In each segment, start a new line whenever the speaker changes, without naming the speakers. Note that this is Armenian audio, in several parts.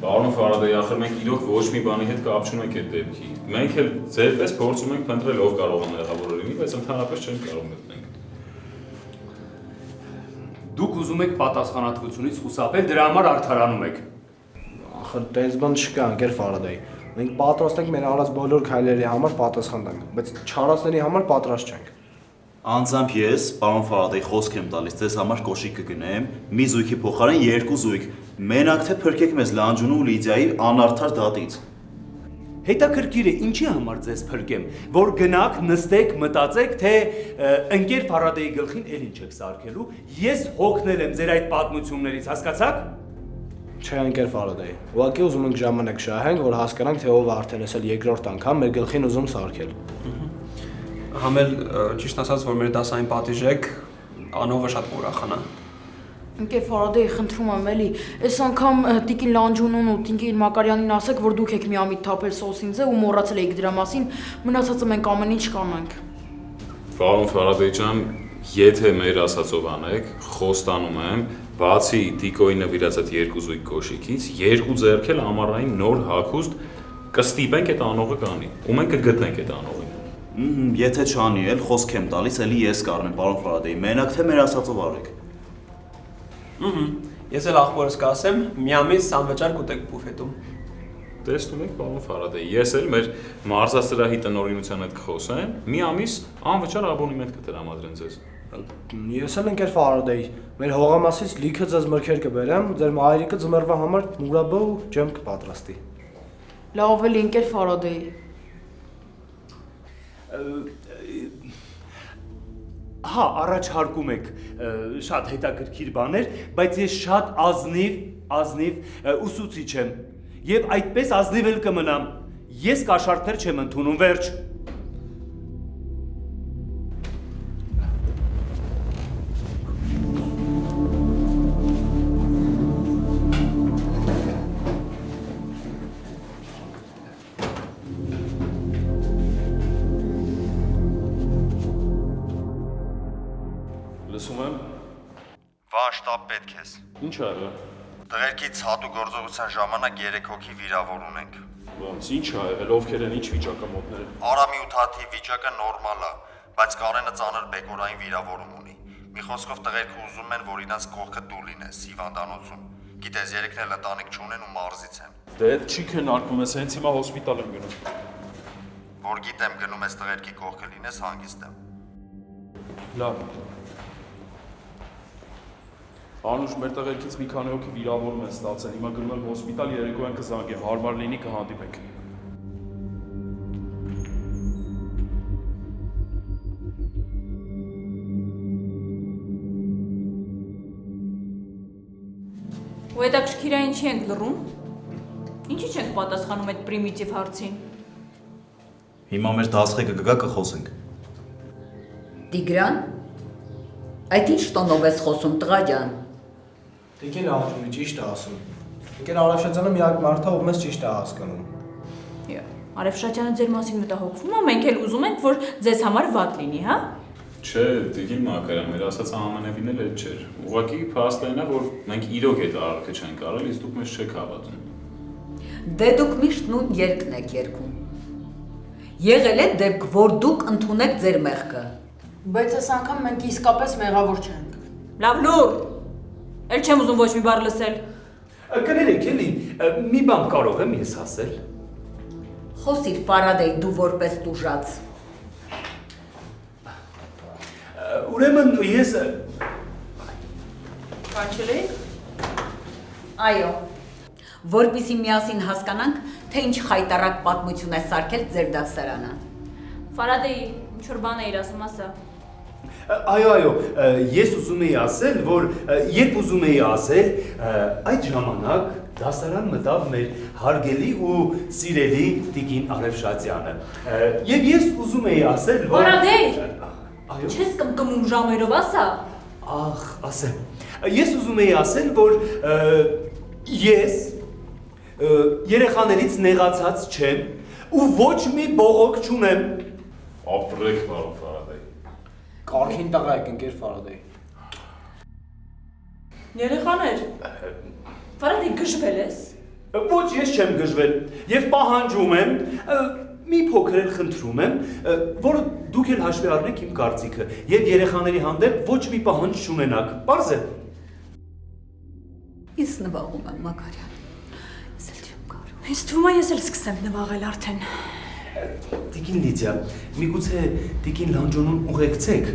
Պարոն Ֆարադեյ, ախր մենք իրոք ոչ մի բանի հետ կապ չունենք այդ դեպքի։ Մենք էլ ձեր պես փորձում ենք փնտրել ով կարող է մեղավորը լինի, բայց ընդհանրապես չենք կարող գտնել։
Դուք ուզում եք պատասխանատվությունից խուսափել, դրա համար արդարանում եք։
Ախր տես բան չկա, ընկեր Ֆարադեյ։ Մենք պատրաստ ենք մեր արած բոլոր քայլերի համար պատասխան տանք, բայց չարածների համար պատրաստ չենք։
Անձամբ ես, պարոն Ֆարադեյ, խոսք եմ տալիս, ձեզ համար կոշիկ կգնեմ, մի զույգի փոխարեն երկու զույգ, մենակ թե փրկեք մեզ Լանջունու ու Լիդիայի անարդար դատից։
Հետաքրքիր է, ինչի համար ձեզ փրկեմ, որ գնաք, նստեք, մտածեք, թե ընկեր Ֆարադեյի գլխին էլ ինչ եք սարքելու, ես հոգնել եմ ձեր այդ պատմություններից, հասկացաք։
Չէ, ընկեր Ֆարադեյ, ուղղակի ուզում ենք ժամանակ շահենք, որ հասկանանք, թե ով արդեն էսել երկրորդ անգամ մեր գլխին ուզում սարքել։
Համել ճիշտ ասած, որ մեր դասային պատիժ եք, անովը շատ կուրախանա։
Ընկեր Ֆարադեյ, խնդրում եմ էլի, այս անգամ տիկին Լանջունուն ու տիկին Մակարյանին ասեք, որ դուք եք միամիտ թափել սոսին ձե ու մոռացել եք դրա մասին, մնացածը մենք ամեն ինչ կանենք։
Պարոն Ֆարադեյ ջան, եթե մեր ասածով անեք, խոստանում եմ, բացի Տիկոյի նվիրած այդ երկու զույգ կոշիկից, երկու ձեռք էլ ամառային նոր հագուստ կստիպենք այդ անողը կանի, ու մենք կգտնենք այդ անողին։
Եթե չանի էլ, խոսք եմ տալիս, էլի ես կառնեմ, պարոն Ֆարադեյ, մենակ թե մեր ասածով արեք։
Ես էլ աղբորս կասեմ, միամից անվճար կուտեք բուֆետում։
Տեսնում եք, պարոն Ֆարադեյ, ես էլ մեր մարզասրահի տնօրինության հետ կխոսեմ, մի ամիս անվճար աբոնեմենտ կտրամադրեն ձեզ։
Ես էլ ընկեր Ֆարադեյ, մեր հողամասից լիքը ձեզ մրգեր կբերեմ, ձեր մայրիկը ձմեռվա համար մուրաբա ու ջեմ կպատրաստի։
Լավ էլի ընկեր Ֆարադեյ։
Հա, առաջարկում եք շատ հետաքրքիր բաներ, բայց ես շատ ազնիվ ուսուցիչ եմ եւ այդպես ազնիվ էլ կմնամ։ Ես կաշառքներ չեմ ընդունում, վերջ։
Լսում եմ։
Վան շտաբ պետք ես։
Ինչ ա եղել։
Տղերքից հատու գործողության ժամանակ 3 հոգի վիրավոր ունենք։
Ոնց ինչ ա եղել, ովքեր են, ինչ վիճակը մոտները։
Արամի ու Թաթի վիճակը նորմալ է, բայց Կարենը ծանր բեկորային վիրավորում ունի։ Մի խոսքով տղերքը ուզում են, որ իրենց կողքը դու լինես, հիվանդանոցում։ Գիտես, երեքն էլ ընտանիք չունեն ու մարզից են։
Դե այդ չի քննարկվում, ես հենց հիմա հոսպիտալ եմ գնում։
Որ գիտեմ գնում ես տղերքի կողքը լինես, հանգիստ եմ։
Լավ։ Անուշ, մեր տղերքից մի քանի հոգի վիրավորում են ստացել, հիմա գնում եմ հոսպիտալ, երեկոյան կզանգեմ, հարմար լինի կհանդիպենք։
Ու հետաքրքիր է ինչի ենք լռում։ Ինչի չենք պատասխանում այդ պրիմիտիվ հարցին։
Հիմա մեր դասղեկը կգա կխոսենք։
Տիգրան, այդ ինչ տոնով ես խոսում, տղա ջան։
Տիկին Լանջունի ճիշտ է ասում։ Ընկեր Արևշատյանը միակ մարդը, ով մեզ ճիշտ է հասկանում։
Արևշատյանը ձեր մասին մտահոգվում է, մենք էլ ուզում ենք, որ ձեզ համար վատ լինի, հա։
Չէ, Տիկին Մակարյան, մեր ասածը ամենևին էլ այդ չէր։ Ուղղակի փաստն այն է, որ մենք իրոք այդ արարքը չենք արել, իսկ դուք մեզ չեք հավատում։
Դե դուք միշտ նույն երգն եք երգում։ Եղել է դեպք, որ դուք ընդունեք ձեր մեղքը։
Բայց այս անգամ մենք իսկապես մեղավոր չենք։
Լավ լուր։ Էլ չեմ ուզում ոչ մի բառ լսել։
Կներեք, էլի, մի բան կարող եմ ես ասել։
Խոսիր Ֆարադեյ, դու որպես տուժած։
Ուրեմն ես
Կանչել եք։
Այո։ Որպեսզի միասին հասկանանք, թե ինչ խայտառակ պատմություն է սարքել ձեր դասարանը։
Ֆարադեյ, ինչ-որ բան էիր ասում, ասա։
Այո, ես ուզում էի ասել, որ երբ ուզում էի ասել, այդ ժամանակ դասարան մտավ մեր հարգելի ու սիրելի տիկին Արևշատյանը։ Եվ ես ուզում էի ասել, որ
Ֆարադեյ,
այո։
չես կմկմում ժամերով, ասա։
Ախ, ասեմ։ Ես ուզում էի ասել, որ ես երեխաներից նեղացած չեմ ու ոչ մի բողոք չունեմ։
Ապրեք, պարոն Ֆարադեյ։
Կարքին տղա եք, ընկեր Ֆարադեյ։
Երեխաներ։ Ֆարադեյ, գժվել ես։
Ոչ, ես չեմ գժվել եւ պահանջում եմ, մի փոքր էլ խնդրում եմ, որ դուք էլ հաշվի առնեք իմ կարծիքը եւ երեխաների հանդեպ ոչ մի պահանջ չունենաք։ Պարզ է։
Ես նվաղում եմ, Մակարյան։ Ես էլ չեմ կարող։
Ինձ թվում է ես էլ սկսեմ նվաղել արդեն։
Տիկին Լիդիա, միգուցե տիկին Լանջոնուն ուղեկցեք։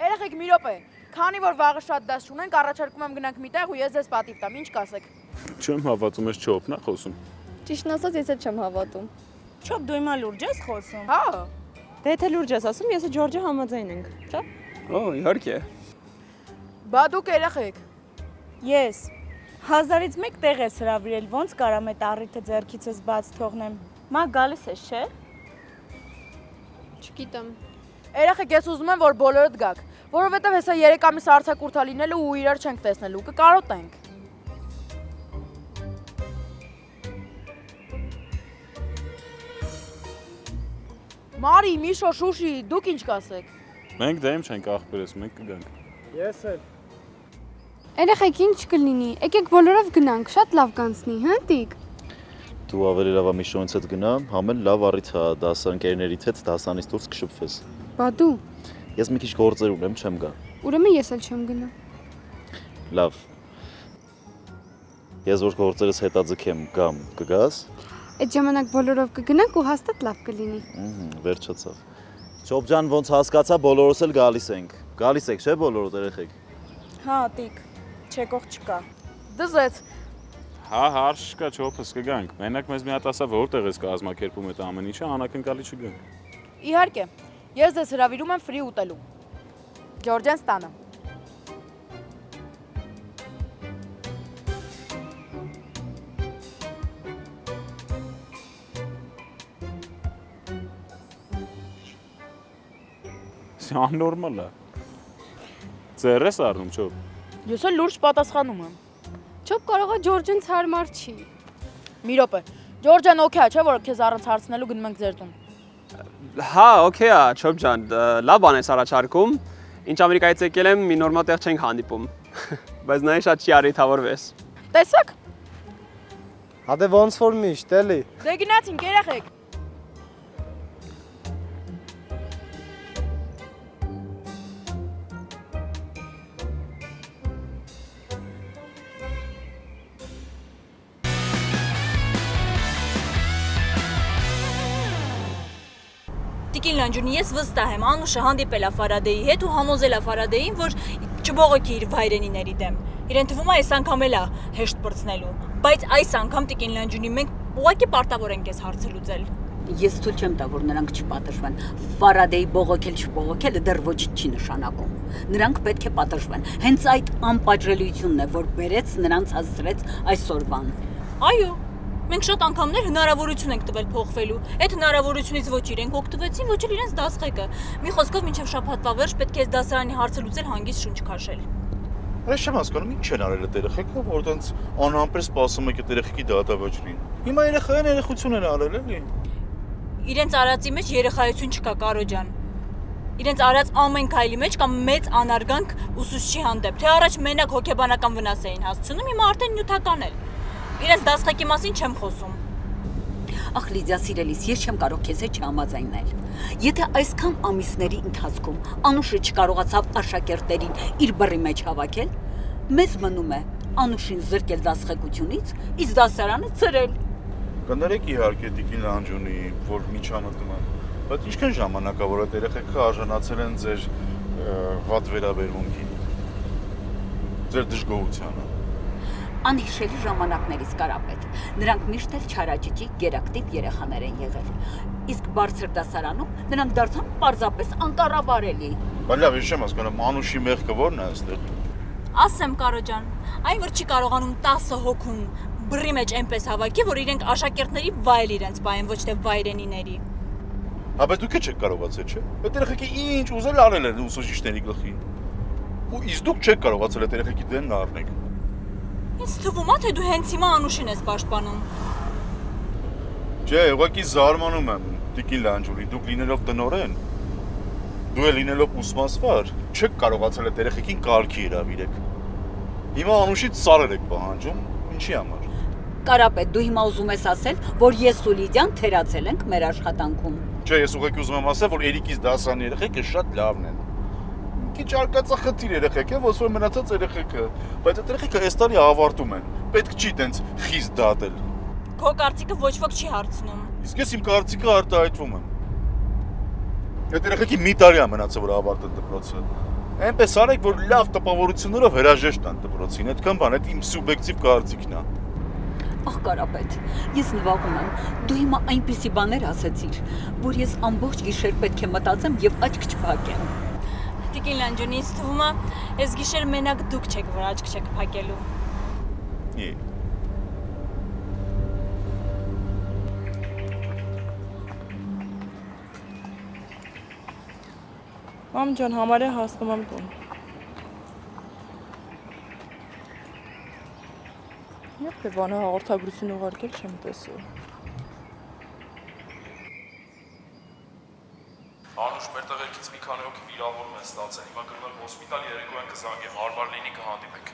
Երեխեք մի րոպե, քանի որ վաղը շատ դաս չունենք, առաջարկում եմ գնանք միտեղ ու ես ձեզ պատիվ տամ, ինչ կասեք։
Չեմ հավատում, ես չոփն է խոսում։
Ճիշտն ասած, ես էլ չեմ հավատում։
Չոփ դու հիմա լուրջ ես խոսում։
Հա։
Դե եթե լուրջ ես ասում, ես ու Ջորջը համաձայն ենք, չէ՞։
Օ, իհարկե։
Բա դուք երեխեք։
Ես 1000-ից 1 տեղ ես հրավիրել, ոնց կարամ այդ առիթը ձեռքիցս բաց թողնեմ։ Մա գալիս ես, չէ՞։
Չգիտեմ։
Երեխեք, ես ուզում եմ, որ բոլորդ գաք, որովհետև հեսա 3 ամիս արձակուրդա լինելու ու իրար չենք տեսնելու, կկարոտենք։ Մարի, Միշո, Շուշի, դուք ինչ կասեք։
Մենք դեմ չենք աղբերես, մենք կգանք։
Ես էլ։
Երեխեք, ինչ կլինի։ Եկեք բոլորով գնանք, շատ լավ կանցնի, հա, Տիկ։
Դու ավելի լավ է Միշոնից հետ գնա, համեն լավ առիթ է դասընկերներից հետ դասանից դուրս կշփվես։
Բա դու։
Ես մի քիչ գործեր ունեմ, չեմ գա։
Ուրեմն ես էլ չեմ գնա։
Լավ։ Ես որ գործերս հետաձգեմ գամ, կգաս։
Այդ ժամանակ բոլորով կգնանք ու հաստատ լավ կլինի։
Վերջացավ։ Չոփ ջան, ոնց հասկացա, բոլորս էլ գալիս ենք։ Գալիս եք, չէ՞ բոլորդ երեխեք։
Հա, Տիկ, չեկող չկա։
Դզեց։
Հա, հարց չկա, չոփս կգանք։ Մենակ մեզ մի հատ ասա որտեղ ես կազմակերպում այդ ամեն ինչը, անակնկալի չգանք։
Իհարկե, ես ձեզ հրավիրում եմ ֆրի ուտելու։ Ջորջյան ստանը։
Աննորմալ է։ Ձեռ ես առնում, չոփ։
Ես էլ լուրջ պատասխանում եմ։
Չոփ կարողա Ջորջեն ցարմար չի։
Մի րոպե։ Ջորջան օքեյ է, չէ՞ որ քեզ առանց հարցնելու գնում ենք ձեր տուն։
Հա, օքեյ է, Չոփ ջան, լավ բան ես առաջարկում։ Ինչ Ամերիկայից եկել եմ, մի նորմալ տեղ չենք հանդիպում։ Բայց նա շատ չի առիթավորվես։
Տեսակ։
Հա դե ոնց որ միշտ, էլի։
Դե գնացինք երեխեք։
Տիկին Լանջունի, ես վստահ եմ, Անուշը հանդիպել է Ֆարադեի հետ ու համոզել է Ֆարադեին, որ չբողոքի իր վայրենիների դեմ։ Իրեն թվում է այս անգամ էլ է հեշտ պրծնելու, բայց այս անգամ Տիկին Լանջունի մենք ուղղակի պարտավոր ենք այս հարցը լուծել։
Ես թույլ չեմ տա, որ նրանք չպատժվեն։ Ֆարադեի բողոքել չբողոքելը դեռ ոչինչ չի նշանակում։ Նրանք պետք է պատժվեն։ Հենց այդ անպատժելիությունն է, որ բերեց նրանց հասցրեց այսօրվան։
Այո, մենք շատ անգամներ հնարավորություն ենք տվել փոխվելու։ Այդ հնարավորությունից ոչ իրենք օգտվեցին, ոչ էլ իրենց դասղեկը։ Մի խոսքով մինչև շաբաթվա վերջ պետք է այս դասարանի հարցը լուծել հանգիստ շունչ քաշել։
Ես չեմ հասկանում ինչ են արել այդ երեխեքը, որ տենց անհամբեր սպասում եք այդ երեխեքի դատավճրին։ Հիմա երեխային երեխություն են արել էլի։
Իրենց արածի մեջ երեխայություն չկա, Կարո ջան։ Իրենց արած ամեն քայլի մեջ կա մեծ անարգանք ուսուցչի հանդեպ։ Թե առաջ մենակ հոգեբանական վնաս էին հասցնում, հիմա արդեն նյութական էլ։ Իրենց դասղեկի մասին չեմ խոսում։
Ախ Լիդիա սիրելիս, ես չեմ կարող քեզ հետ չհամաձայնել։ Եթե այսքան ամիսների ընթացքում Անուշը չկարողացավ աշակերտերին իր բռի մեջ հավաքել, մեզ մնում է Անուշին զրկել դասղեկությունից, իսկ դասարանը ծրել։
Կներեք իհարկե Տիկին Լանջունի, որ միջամտում եմ, բայց ինչքան ժամանակ է, որ այդ երեխեքը արժանացել են ձեր վատ վերաբերմունքին, ձեր դժգոհությանը։
Անհիշելի ժամանակներից Կարապետ։ Նրանք միշտ էլ չարաճճի գերակտիվ երեխաներ են եղել։ Իսկ բարձր դասարանում նրանք դարձան պարզապես անկառավարելի։
Բայց լավ, ես չեմ հասկանում, Անուշի մեղքը ո՞րն է այստեղ։
Ասեմ Կարո ջան, այն որ չի կարողանում 10 հոգուն բռի մեջ այնպես հավաքի, որ իրենք աշակերտների վայել իրենց պահեն, ոչ թե վայրենիների։
Հա բայց դուք չեք կարողացել, չէ՞։ Այդ երեխեքը ինչ ուզել արել են ուսուցիչների գլխին։ Ու իսկ դուք չեք կարողացել այդ երեխեքի դենն առնեք։
Ինձ թվում է, թե դու հենց հիմա Անուշին ես պաշտպանում։
Չէ, ուղղակի զարմանում եմ, Տիկին Լանջունի, դուք լինելով տնօրեն, դու էլ լինելով ուսմասվար, չեք կարողացել այդ երեխեքին կարգի հրավիրեք։ Հիմա Անուշից սարեր եք պահանջում, ինչի համար։
Կարապետ, դու հիմա ուզում ես ասել, որ ես ու Լիդիան թերացել ենք մեր աշխատանքում։
Չէ, ես ուղղակի ուզում եմ ասել, որ Էրիկից դասարան երեխեքը շատ լավն են։ Քիչ արկածախնդիր երեխեք է, ոնց որ մնացած երեխեքը, բայց այդ երեխեքը այս տարի ավարտում են։ Պետք չի տենց խիստ դատել։
Քո կարծիքը ոչ ոք չի հարցնում։
Իսկ ես իմ կարծիքը արտահայտվում եմ։ Այդ երեխեքի մի տարի է մնացել, որ ավարտեն դպրոցը։ Այնպես արեք, որ լավ տպավորություններով հրաժեշտ տան դպրոցին, այդքան բան, այդ իմ սուբյեկտիվ կարծիքն է։
Ախ Կարապետ, ես նվաղում եմ, դու հիմա այնպիսի բաներ ասեցիր, որ ես ամբողջ գիշեր պետք է մտածեմ եւ աչք չփակեմ։
Տիկին Լանջունի, ինձ թվում է, այս գիշեր մենակ դուք չեք, որ աչք չեք փակելու։
Մամ ջան, համարյա հասնում եմ տուն։ Երբ է բանը հաղորդագրություն ուղարկել չեմ տեսել։
Անուշ, մեր տղերքից մի քանի հոգի վիրավորում են ստացել, հիմա գնում հոսպիտալ, երեկոյան կզանգեմ, հարմար լինի կհանդիպեք։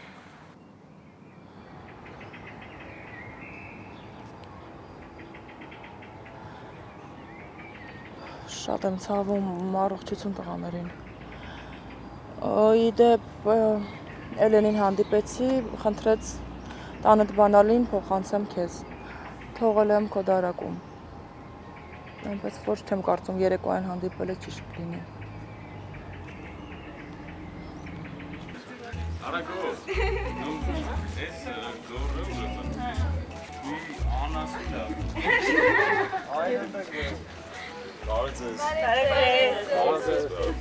Շատ եմ ցավում, առողջություն տղաներին։ Իդեպ Էլենին հանդիպեցի, խնդրեց տանդ բանալին փոխանցեմ քեզ։ Թողել եմ քո դարակում։ Այնպես որ չեմ կարծում երեկոյան հանդիպելը ճիշտ լինի։
Արագո։ Էս զորը ուժը։ Անասիլա։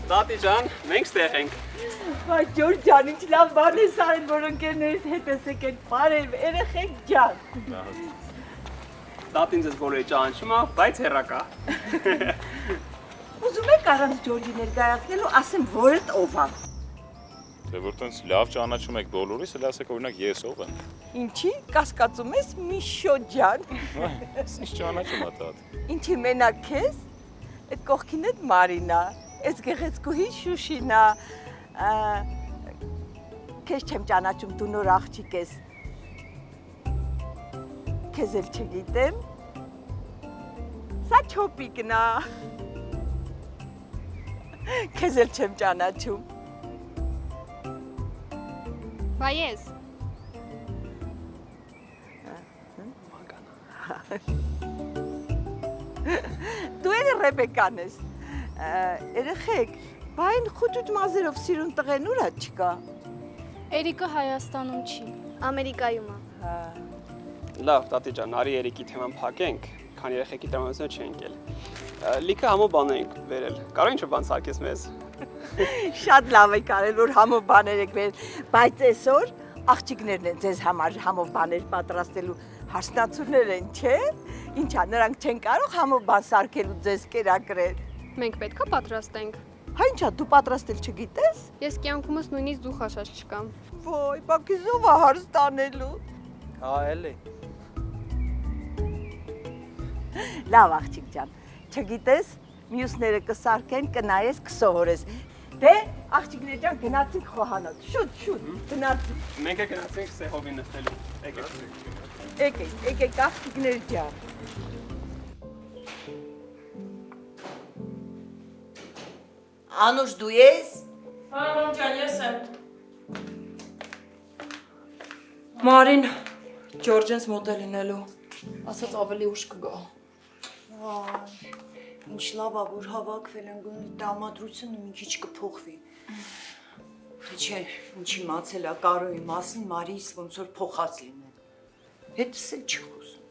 Տատի ջան, մենք ստեղ ենք։
Բայց Ջորջ ջան, ինչ լավ բան ես արել, որ ընկերներիդ հետ ես եկել բարև, երեխեք ջան։
Տատին ձեզ բոլորի ճանաչում է, բայց հեռակա։
Ուզում եք առանց Ջորջի ներկայացնելու ասեմ, որ էդ ով է։
Դե որ տենց լավ ճանաչում եք բոլորիս, էլ ասեք օրինակ ես ով եմ։
Ինչի, կասկածում ես Միշո ջան։
Ինչ ճանաչում է տատ։
Ինչի մենակ քեզ, այդ կողքին էդ Մարինա, այս գեղեցկուհի Շուշինա, քեզ չեմ ճանաչում, դու նոր աղջիկ ես։ Քեզ էլ չգիտեմ։ Սա չոպիկն է։ Քեզ էլ չեմ ճանաչում։
Բա ես։
Դու էլ Ռեբեկան ես։ Երեխեք, բա այն խուճուճ մազերով սիրուն տղեն ուրա չկա։
Էրիկը Հայաստանում չի, Ամերիկայում է։
Լավ, տատի ջան, արի Էրիկի թեման փակենք, քան երեխեքի տրամադրությունը չենք ել։ Լիքը համով բան ենք վերել։ Կարող ինչ-որ բան սարքես մեզ։
Շատ լավ եք արել, որ համով բաներ եք վերել, բայց այսօր աղջիկներն են ձեզ համար համով բաներ պատրաստելու հարսնացուներ են, չէ՞։ Ինչա, նրանք չեն կարող համով բան սարքելու ձեզ կերակրել։
Մենք պետքա պատրաստենք։
Հա ինչա, դու պատրաստել չգիտես։
Ես կյանքումս նույնիսկ դու խաշած չկամ։
Ոյ, բա քեզ ով է հարս տանելու։
Հա, էլի։
Լավ աղջիկ ջան, չգիտես, մյուսները կսարքեն, կնայես, կսովորես։ Դե, աղջիկներ ջան, գնացինք խոհանոց, շուտ, գնացինք։
Մենք գնացինք սեհովին նստելու,
Եկեք, աղջիկներ ջան։ Անուշ, դու ես։
Մամ ջան, ես եմ։ Մարին Ջորջենս մոտ է լինելու։ Ասաց ավելի ուշ կգա։
Ինչ լավ է, որ հավաքվել են գոնե տրամադրությունը մի քիչ կփոխվի։ Թե չէ, ինչ իմացել է Կարոյի մասին, Մարիս ոնց որ փոխած լինել։ Հետս էլ չի խոսում։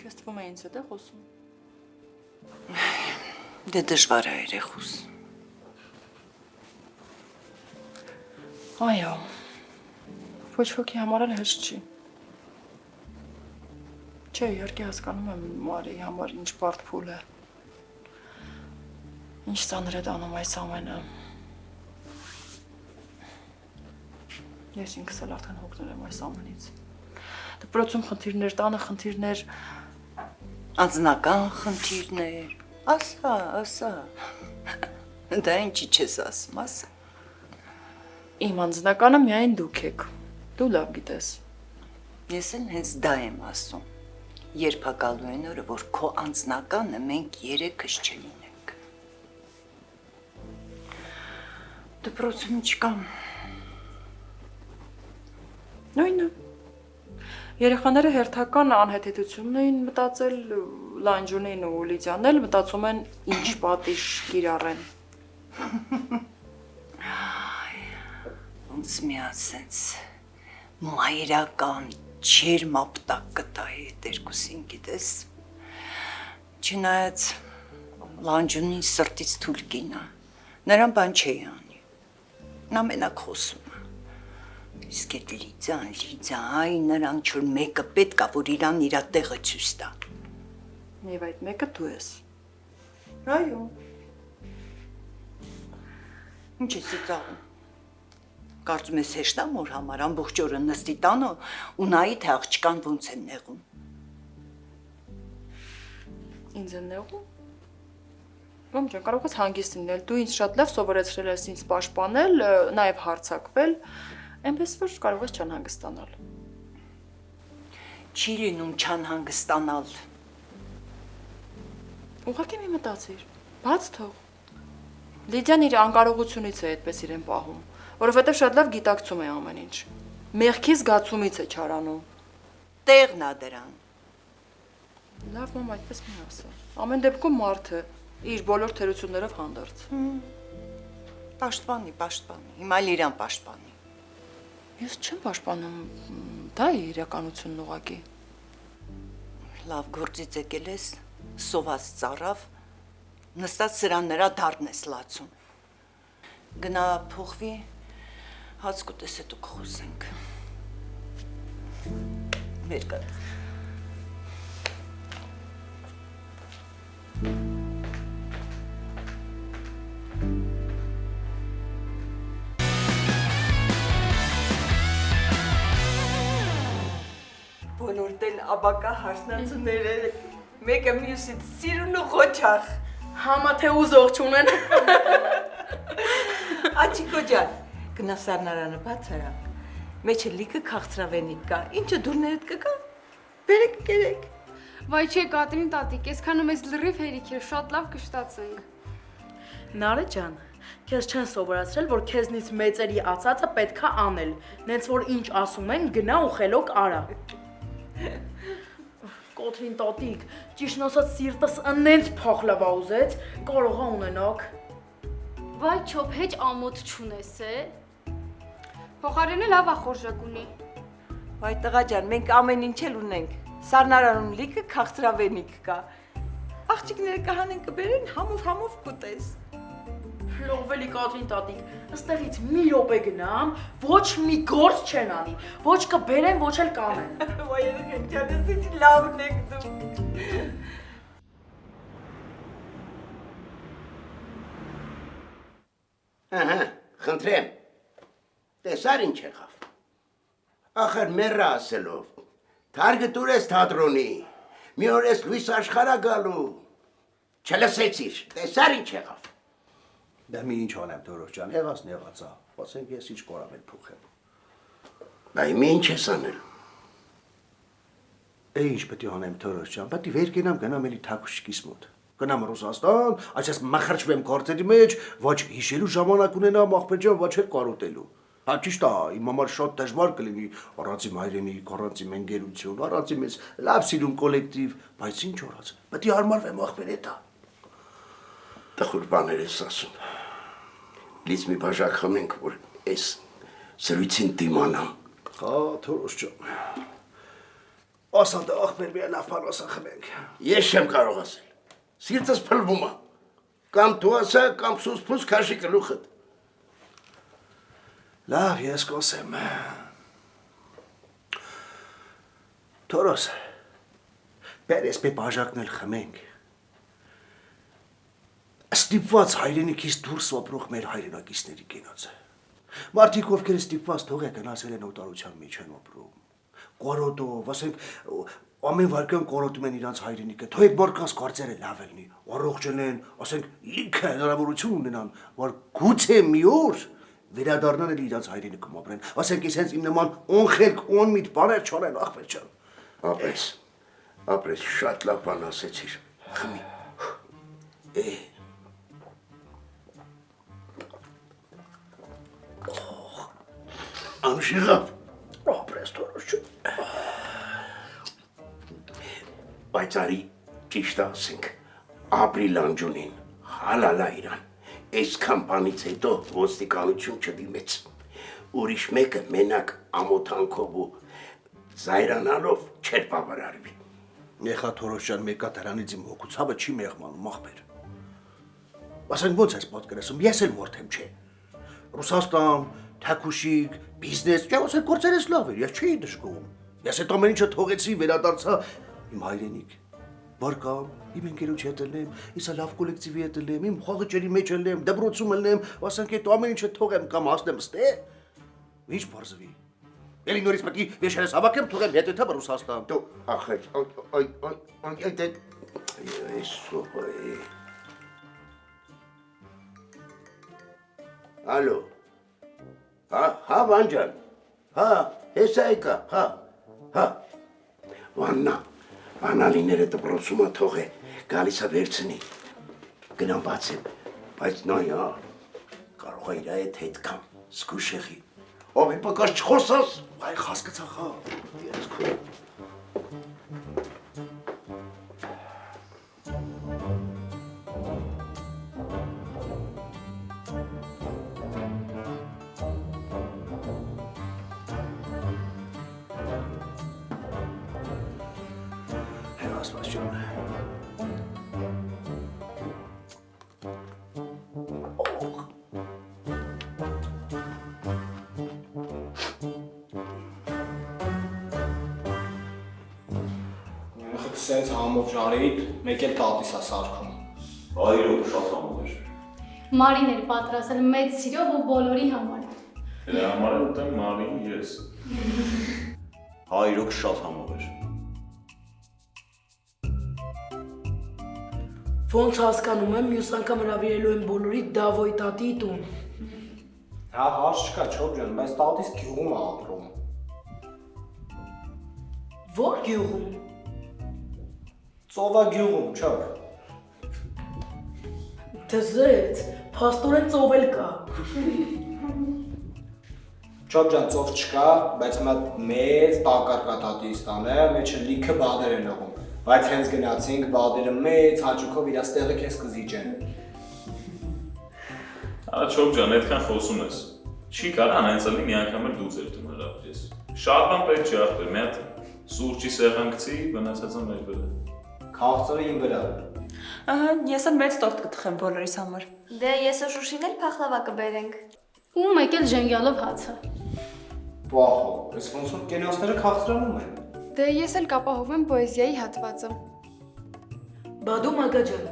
Քեզ թվում է ինձ հետ է խոսում։
Դե դժվար է երեխուս։
Այո։ Ոչ ոքի համար էլ հեշտ չի։ Չէ, իհարկե հասկանում եմ Մարիի համար ինչ բարդ փուլ է։ Ինչ ծանր է դառնում այս ամենը։ Ես ինքս էլ արդեն հոգնել եմ այս ամենից։ Դպրոցում խնդիրներ, տանը խնդիրներ,
Անձնական խնդիրներ։ Ասա։ Դա ինչի չես ասում, ասա։
Իմ անձնականը միայն դուք եք։ Դու լավ գիտես։
Ես էլ հենց դա եմ ասում։ Երբ հակալու են օրը, որ քո անձնականը մենք երեքս չլինենք։ Դպրոցում չկա։
Նույնը։ Երեխաները հերթական անհեթեթությունն էին մտածել, Լանջունին ու Լիդիան էլ մտածում են ինչ պատիժ կիրառեն։
Ոնց մի ասենց մայրական չերմապտակ կտայի այդ երկուսին, գիտես։ Չնայած Լանջունին սրտից թույլ կին է, նրան բան չի անի։ Նա մենակ խոսում է։ Իսկ այդ Լիդիան, այ նրան չոր մեկը պետք է, որ իրան իրա տեղը ցույց տա։
Եվ այդ մեկը դու ես։ Այո։
Ինչ ես ծաղում։ Կարծում ես հեշտ է մոր համար ամբողջ օրը նստի տանը ու նայի թե աղջկան ոնց են նեղում։
Ինձ են նեղում։ Ում ջան, կարող ես հանգիստ լինել, դու ինձ շատ լավ սովորեցրել ես ինձ պաշտպանել, նաև հարձակվել, այնպես որ կարող ես չանհանգստանալ։
Չի լինում չանհանգստանալ։
Ուղղակի մի մտածիր, բաց թող։ Լիդիան իր անկարողությունից է այդպես իրեն պահում, որովհետև շատ լավ գիտակցում է ամեն ինչ։ Մեղքի զգացումից է չարանում։
Տեղն է դրան։
Լավ, մամ, այդպես մի ասա։ Ամեն դեպքում մարդը իր բոլոր թերություններով հանդերձ։
Պաշտպանի, հիմա էլ իրան պաշտպանի։
Ես չեմ պաշտպանում, դա է իրականությունն ուղղակի։
Լավ գործից եկել ես, սոված ծառավ, նստած սրաններա դարդն ես լացում։ Գնա փոխվի, հաց կուտես հետո կխոսենք։ Մեր կատ։
Բոլորդ էլ աբակա հարսնացուներ են, մեկը մյուսից սիրուն ու խոչախ։
Համա թե ուզող չունեն։
Աչիկո ջան, գնա սառնարանը բաց արա, մեջը լիքը քաղցրավենիք կա, ինչը դուրներդ կկա, բերեք կերեք։
Վայ չէ Կատրին տատիկ, այսքանը մեզ լրիվ հերիք էր, շատ լավ կշտացենք։
Նարե ջան, քեզ չեն սովորացրել, որ քեզնից մեծերի ասածը պետքա անել, նենց որ ինչ ասում են, գնա ու խելոք արա։ Կոտրին տատիկ, ճիշտ ասած սիրտս ընենց փախլավա ուզեց, կարող է ունենաք։
Վայ չոփ հեչ ամոթ չունես է։ Փոխարենը լավ ախորժակ ունի։
Վայ տղա ջան, մենք ամեն ինչ էլ ունենք, սառնարանում լիքը քաղցրավենիք կա, աղջիկները կհանեն կբերեն, համով կուտես։
Լողվելի Կատրին տատիկ, ըստեղից մի րոպե գնամ, ոչ մի գործ չեն անի, ոչ կբերեն, ոչ էլ կանեն։
Վայ երեխեք ջան, ես ինչ լավն եք դու։
Ահա, խնդրեմ, տեսար ինչ եղավ։ Ախր մեռա ասելով, թարգտուր ես թատրոնի, մի օր ես լույս աշխարհ գալու, չլսեցիր, տեսար ինչ եղավ։
Դա մի ինչ անեմ Դորոշ ջան, եղածն եղած է, ասենք ես ինչ կորամ էլ փոխեմ։
Այ մի ինչ ես անել։
Ինչ պետք է անեմ Դորոշ ջան, պետք է վեր գնամ, գնամ էլի թակուշկիս մոտ։ Գնամ Ռուսաստան, այսպես մխրճվեմ գործերի մեջ, ոչ հիշելու ժամանակ ունենամ աղբեր ջան, ոչ էլ կարոտելու։ Հա ճիշտ է, իմ համար շատ դժվար կլինի առանցի հայրենիք, առանցի ընկերություն, առանցի մեզ լավ սիրուն կոլեկտիվ, բայց ինչ օրած, պետք է հարմարվեմ աղբեր հետա։
Տխուր բաներ ես ասում։ Լից մի բաժակ խմենք, որ այս սրույցին դիմանամ։
Հա, Դորոշ ջան։ Ասա դա աղբեր մի լավ բան ասա խմենք։
Ես չեմ կարող ասել։ Սիրտս փլվում է։ Կամ դու ասա, կամ սուսփուս քաշի գլուխդ։
Լավ, ես կոսեմ։ Դորոշ, Բեր էսպե բաժակնել խմենք։ Ստիպված հայրենիքից դուրս ապրող մեր հայրենակիցների կենացը։ Մարդիկ ովքեր ստիպված թողե գնացել են օտարության մեջ են ապրում։ Կորոտով, ասենք ամեն վարքյան կորոտում են իրանց հայրենիքը, թող այդ մարդկանց կարծերը լավ լինի, առողջ լինեն, ասենք լիքը հնարավորություն ունենան, որ գուցե մի օր վերադառնան էլ իրանց հայրենիքում ապրեն։ Ասենք ես հենց իմ նման օնխելք, օնմիտ բաներ չանեն, ախպեր ջան։
Ապրես, շատ լավ բան ասեցիր։ Խմի։ Անշիղավ, ապրես թորոշ չու։ Բայց արի ճիշտ ասենք, ապրի լանջունին, հալալա իրան, այսքան բանից հետո ոստիկանություն չդիմեց, ուրիշ մեկը մենակ ամոթանքով ու զայրանալով չեր բավարարվի։
Եղա թորոշյան մեկա դրանից իմ հոգուցավը չի մեղմանում, ախպեր։ Ասենք ոնց ես պատկերացնում, ես էլ մորթեմ չէ։ Ռուսաստան, թաքուշիկ, բիզնես, ասենք գործերս լավ էր, ես չէի դժգոհում։ Ես այդ ամեն ինչը թողեցի, վերադարձա իմ հայրենիք։ Բարկամ, իմ ընկերոջ հետ ելնեմ, իսա լավ կոլեկտիվի հետ ելնեմ, իմ խաղաճերի մեջ ելնեմ, դպրոցում ելնեմ, ասենք այդ ամեն ինչը թողեմ կամ հասնեմ ստե։ Ինչ բարձվի։ Էլի նորից պետք է վեշերս հավաքեմ, թողեմ հետեթա Ռուսաստան։
Դու ախր, Ալո։ Հա, Վանջան։ Հա, հեսա եկա, հա։ Վանալիները դպրոցումը թող է, գալիս է վերցնի։ Գնամ բացեմ, բայց նայա, կարող է իր հետ կամ, սկուշեղի։ Ով է պակաս չխոսաս։
Այ խասկացա խա։
Ես քո։
Սենց համով ժարեիդ, մեկ էլ տատիս է սարքում։
Այրով շատ համով էր։
Մարին էր պատրաստել մեծ սիրով ու բոլորի համար։
Դրա համար էլ ուտեմ Մարին ես։
Այրով շատ համով էր։
Ոնց հասկանում եմ, մյուս անգամ հրավիրելու եմ բոլորի Դավոյ տատի տուն։
Հա, հարց չկա, չոք ջան, բայց տատիս գյուղում է ապրում։
Ո՞ր գյուղում։
Ծովա գյուղում, չոք։
Դզեց, փաստորեն ծով էլ կա։
Չոք ջան, ծով չկա, բայց հիմա մեծ տակար կա տատիս տանը, մեջը լիքը բադեր են ողում, բայց հենց գնացինք, բադերը մեծ հաճուքով իրա ստեղը քեզ կզիջեն։
Արա չոք ջան, այդքան խոսում ես։ Չի կարան հենց ալի մի անգամ էլ դու ձեր տուն հրավիրես։ Շատ բան պետք չի ախպեր, մի հատ սուրճի սեղան գցի, մնացածը մեր վրա։
Քաղցրը իմ վրա։
Ահա, ես էլ մեծ տորտ կտխեմ բոլորիս համար։
Դե ես ու Շուշին էլ փախլավա կբերենք։ Ու մեկ էլ ժենգյալով հացը։
Պահո, ես ոնց որ կենոսները քաղցրանում են։
Դե ես էլ կապահովեմ պոեզիայի հատվածը։
Բադու մագաջան։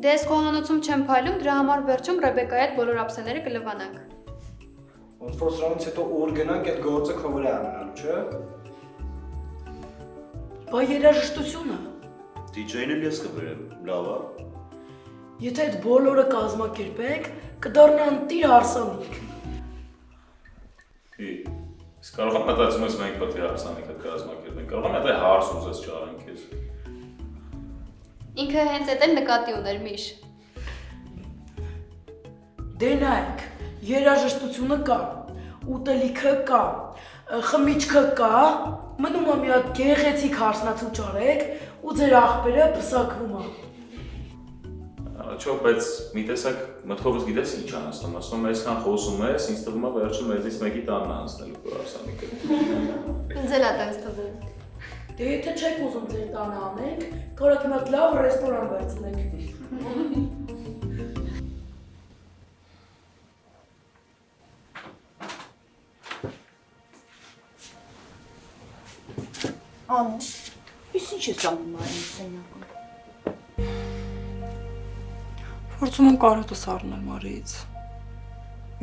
Դե ես խոհանոցում չեմ փայլում, դրա համար վերջում Ռեբեկայի հետ բոլոր ափսեները կլվանանք։
Ոնց որ սրանից հետո ուր գնանք, այդ գործը քո վրա է մնալու, չէ՞։
Բա երաժշտությունը։
DJ-ն էլ ես կբերեմ, լավ է։
Եթե այդ բոլորը կազմակերպենք, կդառնան տիր հարսանիք։
Իսկ կարող եմ մտածում ես մենք պետք է հարսանիքը կազմակերպենք, կարող եմ այդ հարս ուզես չարենք քեզ։
Ինքը հենց այդ էլ նկատի ուներ միշ։
Դե նայեք, երաժշտությունը կա, ուտելիքը կա, խմիչքը կա, մնում է մի հատ գեղեցիկ հարսնացու ճարեք ու ձեր աղբերը պսակվում է։
Չո, բայց մի տեսակ մտքովս գիտես ինչ անցնում, ասում այսքան խոսում ես, ինձ թվում է վերջում մեզից մեկի տանն է անցնելու քո հարսանիքը։
Ինձ էլ է տենց թվում։
Դե եթե չեք ուզում ձեր տանը անենք, կարող եք մի հատ լավ ռեստորան վերցնենք։
Անու,
Իսկ ինչ ես անում Մարիի սենյակում։
Փորձում եմ կարոտը սառնել Մարիից։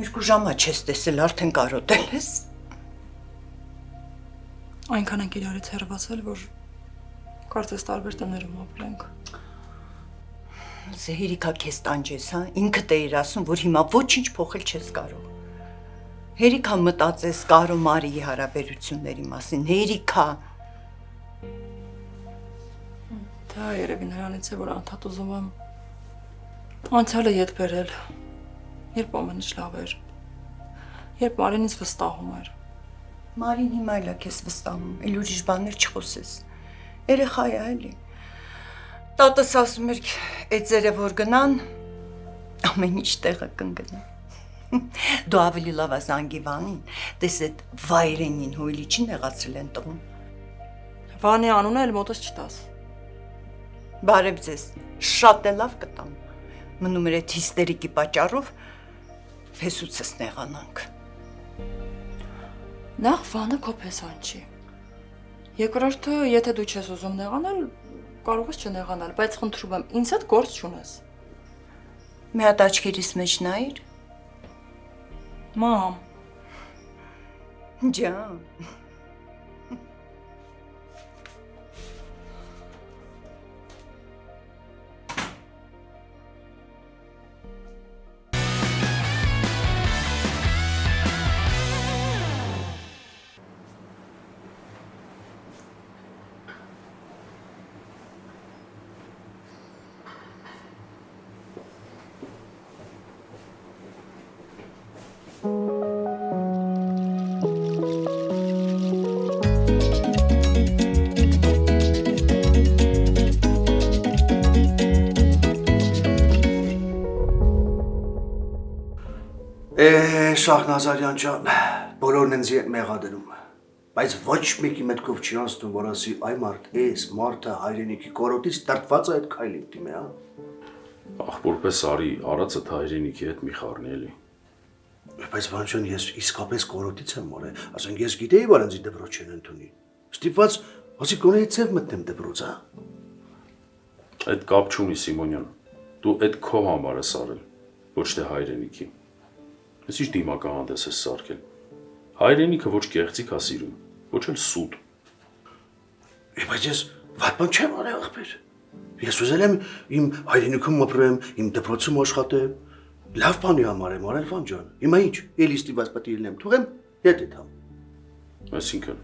2 ժամա չես տեսել, արդեն կարոտել ես։
Այնքան ենք իրարից հեռացել, որ կարծես տարբեր տներում ապրենք։
Զեհիրիկա քեզ տանջես, հա։ Ինքդ էիր ասում, որ հիմա ոչինչ փոխել չես կարող։ Հերիքա մտածես Կարո Մարիի հարաբերությունների մասին, հերիքա։
Դա երևի նրանից է, որ անդադ ուզում եմ անցյալը ետ բերել, երբ ամեն ինչ լավ էր, երբ Մարին ինձ վստահում էր։
Մարին հիմա էլ է քեզ վստահում, էլ ուրիշ բաներ չխոսես։ Երեխա է էլի։ Տատս ասում էր, էծերը որ գնան, ամեն ինչ տեղը կընկնի։ Դու ավելի լավ ես անգի Վանին, տես այդ վայրենին հույլի չի նեղացրել են տղուն։
Վանի անունը էլ մոտս չտաս։
Բարև ձեզ, շատ է լավ կտամ։ Մնում էր այդ հիստերիկի պատճառով փեսուցս նեղանանք։
Նախ Վանը քո փեսան չի։ Երկրորդը, եթե դու չես ուզում նեղանալ, կարող ես չնեղանալ, բայց խնդրում եմ, ինձ հետ գործ չունես։
Մի հատ աչքերիս մեջ նայիր։
Մամ։
Ջան։
Շահնազարյան ջան, բոլորն ինձ մեղադրում, բայց ոչ մեկի մտքով չի անցնում, որ ասի այ մարդ, էս մարդը հայրենիքի կորոտից տրտված է այդ քայլին դիմի, հա։
Ախպորպես արի, արածդ հայրենիքի հետ մի խառնի էլի։
Բայց բան ջան, ես իսկապես կորոտից եմ մորը, ասենք ես գիտեի, որ ինձ դպրոց չեն ընդունի։ Ստիպված, ասի գոնե ցև մտնեմ դպրոց, հա։
Այդ կապ չունի Սիմոնյան, դու այդ քո համար ես արել, ոչ թե հայրենիքի։ Ես ինչ դիմական հանդես ես սարքել։ Հայրենիքը ոչ կեղծիք է սիրում, ոչ էլ սուտ։
Բայց ես վատ բան չեմ արել ախպեր։ Ես ուզել եմ իմ հայրենիքում ապրեմ, իմ դպրոցում աշխատեմ։ Լավ բանի համար եմ արել Վան ջան։ Հիմա ինչ, էլի ստիպված պետք է լինեմ, թողեմ, հետ եթամ։
Այսինքն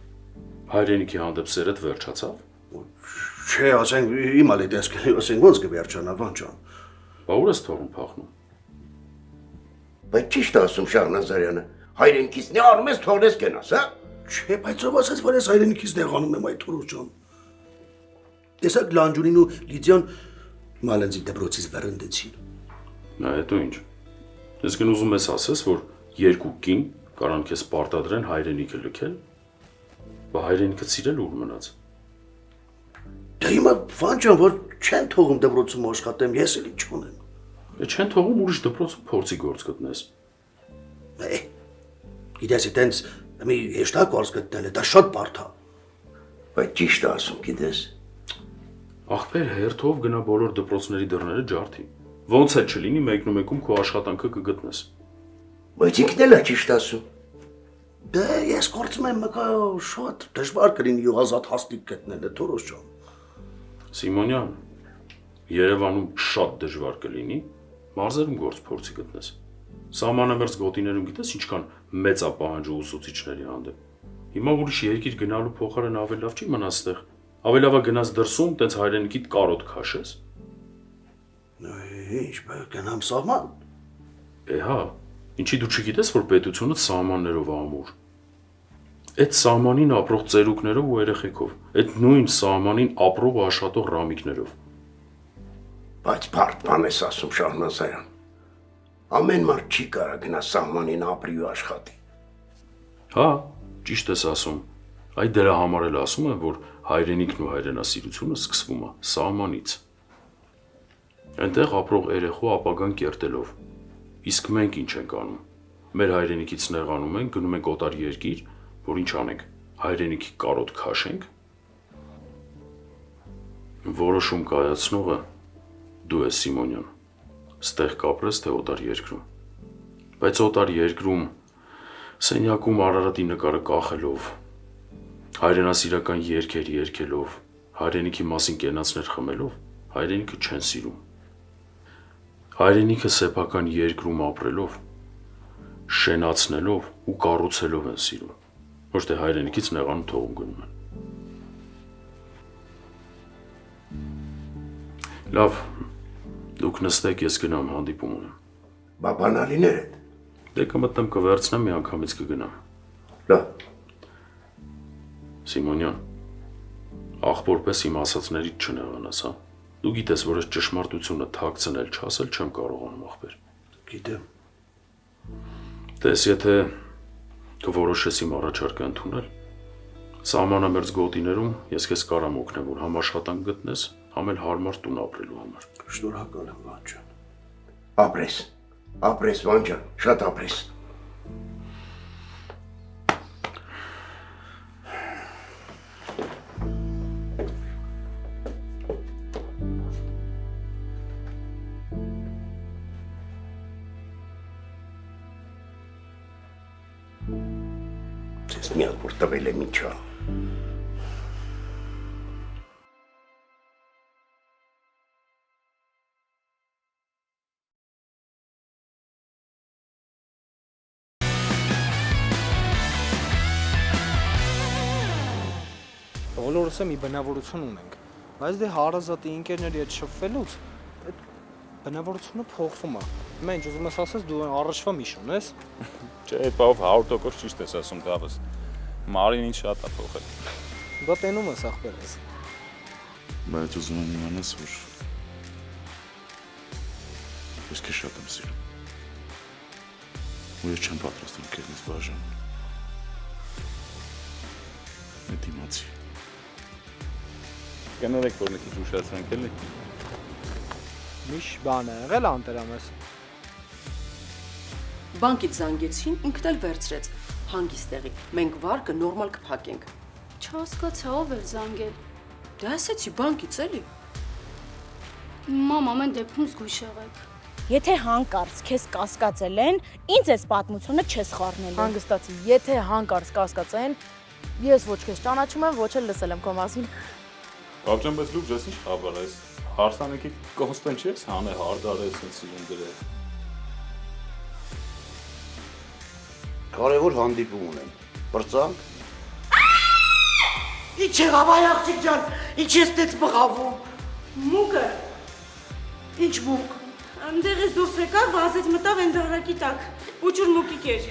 հայրենիքի հանդեպ սերդ վերջացավ։
Չէ, ասենք իմ ալի դեսքելի, ասենք ոնց կվերջանա Վան ջան։
Բա ուր ես թողում փախնում։
Բայց ճիշտ ասում Շահնազարյանը, հայրենիքից նեղանում ես թողնես գնաս, հա։
Չէ, բայց ով ասաց, որ ես հայրենիքից նեղանում եմ այդ Թորոս ջան։ Տեսակ Լանջունին ու Լիդիան մալենցի դպրոցից վերընդեցին։
Նա հետո ինչ։ Ես գն ուզում ես ասես, որ երկու կին կարան քեզ պարտադրեն հայրենիքը լքել, բա հայրենիքը սիրել ուր մնաց։
Դա հիմա Վան ջան, որ չեն թողում դպրոցում աշխատեմ, ես էլի չունեմ։
Չեն թողում ուրիշ դպրոցում փորձի գործ գտնես։
Գիտես, այտենց մի հեշտակ գործ գտնել է, դա շատ բարդ է։
Բայց ճիշտ ասում, գիտես։
Ախպեր հերթով գնա բոլոր դպրոցների դռները ջարդի։ Ոնց է չլինի մեկնումեկում քո աշխատանքը կգտնես։
Բայց ինքն էլ է ճիշտ ասում։
Դե ես գործում եմ մկա շատ դժվար կլինի ազատ հաստիկ գտնելը, Թորոս ջան։
Սիմոնյան, Երևանում շատ դժվար կլինի, մարզերում գործ փորձի գտնես։ Սահմանամերձ գոտիներում գիտես ինչքան մեծ է պահանջը ուսուցիչների հանդեպ։ Հիմա ուրիշ երկիր գնալու փոխարեն ավելի լավ չի մնաս ստեղ։ Ավելի լավ է գնաս դրսում, տենց հայրենիքիդ կարոտ քաշես։
Ինչ, գնամ սահման։
Հա, ինչի դու չգիտես, որ պետությունը սահմաններով ամուր։ Այդ սահմանին ապրող ծերուկներով ու երեխեքով, այդ նույն սահմանին ապրող ու աշխատող ռամիկներով։
Բայց բարդ բան ես ասում Շահնազարյան։ Ամեն մարդ չի կարող գնա սահմանին ապրի ու աշխատի։
Հա, ճիշտ ես ասում։ Այդ դրա համար էլ ասում եմ, որ հայրենիքն ու հայրենասիրությունը սկսվում է սահմանից։ Այնտեղ ապրող երեխու ապագան կերտելով։ Իսկ մենք ինչ ենք անում։ Մեր հայրենիքից նեղանում ենք, գնում ենք օտար երկիր, որ ինչ անենք, հայրենիքի կարոտ քաշենք։
Որոշում կայացնողը դու ես, Սիմոնյան։ Ստեղ կապրես թե օտար երկրում։ Բայց օտար երկրում սենյակում Արարատի նկարը կախելով, հայրենասիրական երգեր երգելով, հայրենիքի մասին կենացներ խմելով, հայրենիքը չեն սիրում։ Հայրենիքը սեփական երկրում ապրելով, շենացնելով ու կառուցելով են սիրում, ոչ թե հայրենիքից նեղանում թողում գնում են։ Լավ, դուք նստեք, ես գնամ հանդիպում ունեմ։
Բա բանալիներ հետ։
Դե կմտնեմ կվերցնեմ, մի անգամից կգնամ։
Լավ։
Սիմոնյան, աղբորպես իմ ասածներից չնեղանաս, հա։ Դու գիտես, որ այս ճշմարտությունը թաքցնել, չասել չեմ կարողանում, ախպեր։
Գիտեմ։
Տես, եթե կորոշես իմ առաջարկը ընդունել, սահմանամերձ գոտիներում ես քեզ կարամ օգնեմ, որ համ աշխատանք գտնես, համ էլ հարմար տուն ապրելու համար։
Շնորհակալ եմ, Վան ջան։
Ապրես, ապրես, Վան ջան, շատ ապրես։ Ձեզ մի հատ որ տվել եմ ինչա։
Բոլորս մի բնավորություն ունենք, բայց դե հարազատի ինքերների հետ շփվելուց այդ բնավորությունը փոխվում է։ Հիմա ինչ ուզում ես ասես, դու առաջվա Միշոն ես։
Չէ, այդ բավ 100% ճիշտ ես ասում, դավս։ Մարին ինչ շատ է փոխել։
Բա տենում ես ախպերես։
Բայց ուզում եմ իմանաս, որ ես քեզ շատ եմ սիրում։ Ու ես չեմ պատրաստվում քեզնից բաժանել։ Այդ իմացի։
Կներեք, որ մի քիչ ուշացանք էլի։
Միշ բան է եղել անտերամես։
Բանկից զանգեցին, ինքն էլ վերցրեց։ Հանգիստ տեղի։ Մենք վարկը նորմալ կփակենք։
Չհասկացա ով էր զանգել։
Դե ասեցի բանկից էլի։
Մամ, ամեն դեպքում զգույշ եղեք։
Եթե հանկարծ քեզ կասկածել են, ինձ էս պատմությունը չես խառնելու։
Հանգստացի, եթե հանկարծ կասկածեն, ես ոչ քեզ ճանաչում եմ, ոչ էլ լսել եմ քո մասին։
Բաբջան, բայց դուք ես ինչ խաբար ես։ Հարսանեկի կոնստանտ չես, հանե հարդար ես ինձ սիրուն դրել։
Կարևոր հանդիպում ունեմ։ Բրծանք։
Ինչ եղավ այ աղջիկ ջան, ինչ ես տեց բղավում։
Մուկը։ Ինչ մուկ։ Այնտեղից դուրս եկավ, վազեց մտավ այն դարակի տակ։ Ուջուր մուկիկ էր։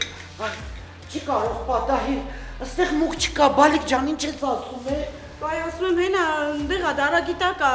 Չի կարող պատահի, ըստեղ մուկ չկա, բալիկ ջան, ինչ ես ասում է։
Բայ ասում եմ հենա, այնտեղ է դարակի տակ է։